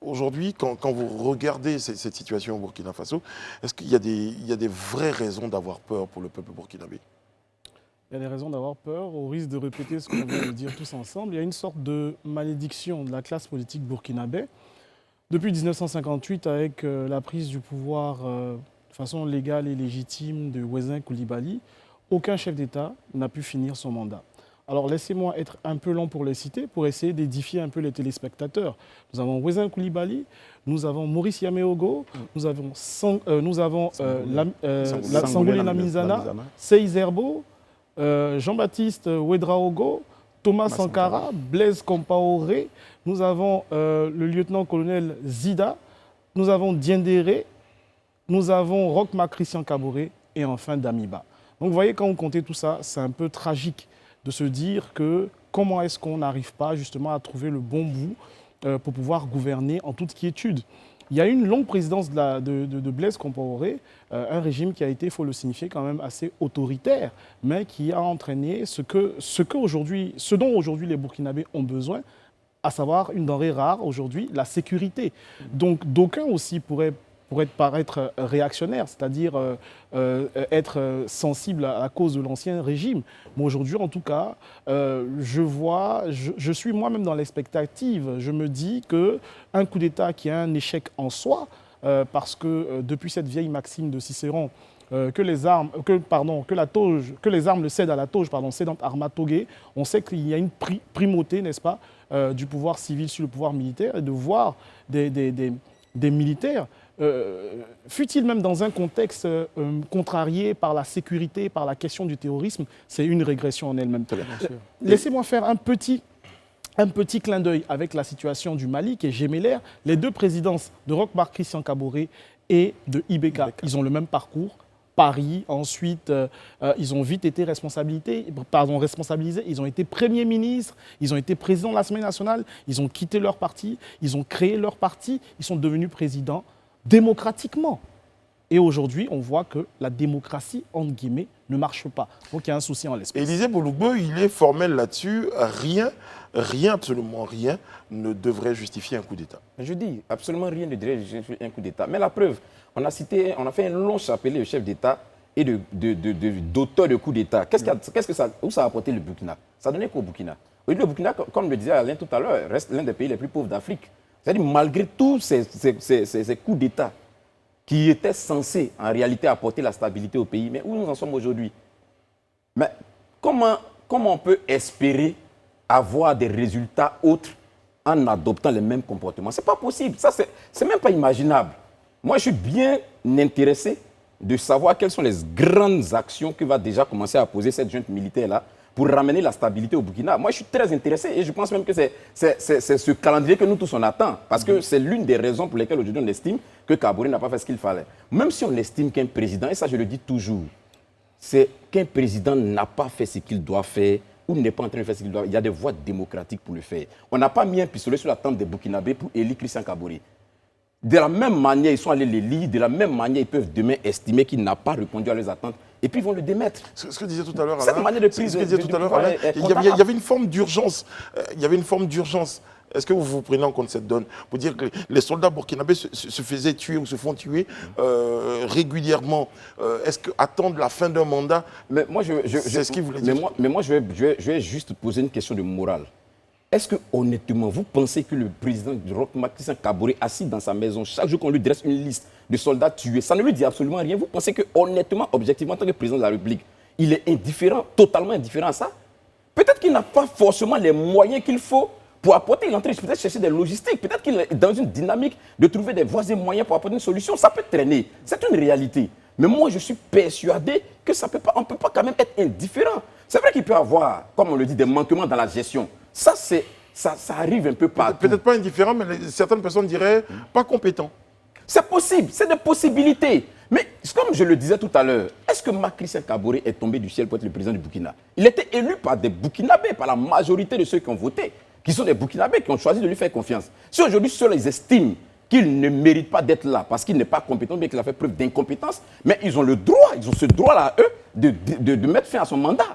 aujourd'hui, quand vous regardez cette situation au Burkina Faso, est-ce qu'il y a des vraies raisons d'avoir peur pour le peuple burkinabé? Il y a des raisons d'avoir peur, au risque de répéter ce qu'on vient de dire tous ensemble. Il y a une sorte de malédiction de la classe politique burkinabé. Depuis 1958, avec la prise du pouvoir de façon légale et légitime de Ouezin Coulibaly, aucun chef d'État n'a pu finir son mandat. Alors laissez-moi être un peu long pour les citer, pour essayer d'édifier un peu les téléspectateurs. Nous avons Ouezin Coulibaly, nous avons Maurice Yameogo, nous avons Sangoulé Lamizana, Seï Zerbo, Jean-Baptiste Ouedraogo, Thomas Sankara, Blaise Compaoré, nous avons le lieutenant-colonel Zida, nous avons Diendéré, nous avons Roch-Marc Christian Kaboré et enfin Damiba. Donc vous voyez, quand on comptait tout ça, c'est un peu tragique de se dire que comment est-ce qu'on n'arrive pas justement à trouver le bon bout pour pouvoir gouverner en toute quiétude. Il y a eu une longue présidence de Blaise Compaoré, un régime qui a été, il faut le signifier, quand même assez autoritaire, mais qui a entraîné ce dont aujourd'hui les Burkinabés ont besoin, à savoir une denrée rare aujourd'hui, la sécurité. Donc d'aucuns aussi pourraient paraître réactionnaires, c'est-à-dire être sensible à la cause de l'ancien régime. Mais aujourd'hui, en tout cas, je suis moi-même dans l'expectative. Je me dis qu'un coup d'État qui a un échec en soi, parce que depuis cette vieille maxime de Cicéron, que les armes le cèdent à la toge, cédant arma togae, on sait qu'il y a une primauté, n'est-ce pas, du pouvoir civil sur le pouvoir militaire, et de voir des militaires, fut-il même dans un contexte contrarié par la sécurité, par la question du terrorisme, c'est une régression en elle-même. Laissez-moi faire un petit clin d'œil avec la situation du Mali, qui est gémellaire. Les deux présidences de Roch-Marc Christian Kaboré et de Ibeka, ils ont le même parcours. Paris, ensuite, ils ont vite été responsabilisés, ils ont été premiers ministres, ils ont été présidents de l'Assemblée nationale, ils ont quitté leur parti, ils ont créé leur parti, ils sont devenus présidents démocratiquement. Et aujourd'hui, on voit que la démocratie, entre guillemets, ne marche pas. Donc il y a un souci en l'espèce. Élisée Boulougbo, il est formel là-dessus. Rien, absolument rien, ne devrait justifier un coup d'État. Je dis, absolument rien ne devrait justifier un coup d'État. Mais la preuve, on a fait un long chapelet de chef d'État et d'auteurs de coups d'État. Où ça a apporté le Burkina? Ça a donné quoi au Burkina? Le Burkina, comme le disait Alain tout à l'heure, reste l'un des pays les plus pauvres d'Afrique. C'est-à-dire, malgré tous ces coups d'État qui étaient censés, en réalité, apporter la stabilité au pays, mais où nous en sommes aujourd'hui? Mais comment on peut espérer avoir des résultats autres en adoptant les mêmes comportements? Ce n'est pas possible. Ça, c'est même pas imaginable. Moi, je suis bien intéressé de savoir quelles sont les grandes actions que va déjà commencer à poser cette junte militaire-là pour ramener la stabilité au Burkina. Moi, je suis très intéressé et je pense même que c'est ce calendrier que nous tous on attend. Parce que c'est l'une des raisons pour lesquelles aujourd'hui on estime que Kaboré n'a pas fait ce qu'il fallait. Même si on estime qu'un président, et ça je le dis toujours, c'est qu'un président n'a pas fait ce qu'il doit faire ou n'est pas en train de faire ce qu'il doit faire. Il y a des voies démocratiques pour le faire. On n'a pas mis un pistolet sur la tente des Burkinabés pour élire Christian Kaboré. De la même manière, ils sont allés les lire, de la même manière, ils peuvent demain estimer qu'il n'a pas répondu à leurs attentes et puis ils vont le démettre. Ce que disait tout à l'heure, cette manière de prise il y avait une forme d'urgence. Est-ce que vous prenez en compte cette donne pour dire que les soldats burkinabés se faisaient tuer ou se font tuer régulièrement? Est-ce qu'attendre la fin d'un mandat, c'est ce qu'il voulait dire? Mais moi, je vais juste poser une question de morale. Est-ce que, honnêtement, vous pensez que le président Roch-Marc Christian Kaboré, assis dans sa maison, chaque jour qu'on lui dresse une liste de soldats tués, ça ne lui dit absolument rien? Vous pensez que, honnêtement, objectivement, en tant que président de la République, il est indifférent, totalement indifférent à ça? Peut-être qu'il n'a pas forcément les moyens qu'il faut pour apporter, il est en train de peut-être chercher des logistiques, peut-être qu'il est dans une dynamique de trouver des voies et moyens pour apporter une solution. Ça peut traîner, c'est une réalité. Mais moi, je suis persuadé que on ne peut pas quand même être indifférent. C'est vrai qu'il peut y avoir, comme on le dit, des manquements dans la gestion. Ça arrive un peu partout. Peut-être pas indifférent, mais certaines personnes diraient pas compétent. C'est possible, c'est des possibilités. Mais comme je le disais tout à l'heure, est-ce que Christian Kaboré est tombé du ciel pour être le président du Burkina? Il était élu par des Burkinabés, par la majorité de ceux qui ont voté, qui sont des Burkinabés, qui ont choisi de lui faire confiance. Si aujourd'hui, ceux-là, ils estiment qu'il ne mérite pas d'être là parce qu'il n'est pas compétent, bien qu'il a fait preuve d'incompétence, mais ils ont ce droit-là à eux de mettre fin à son mandat.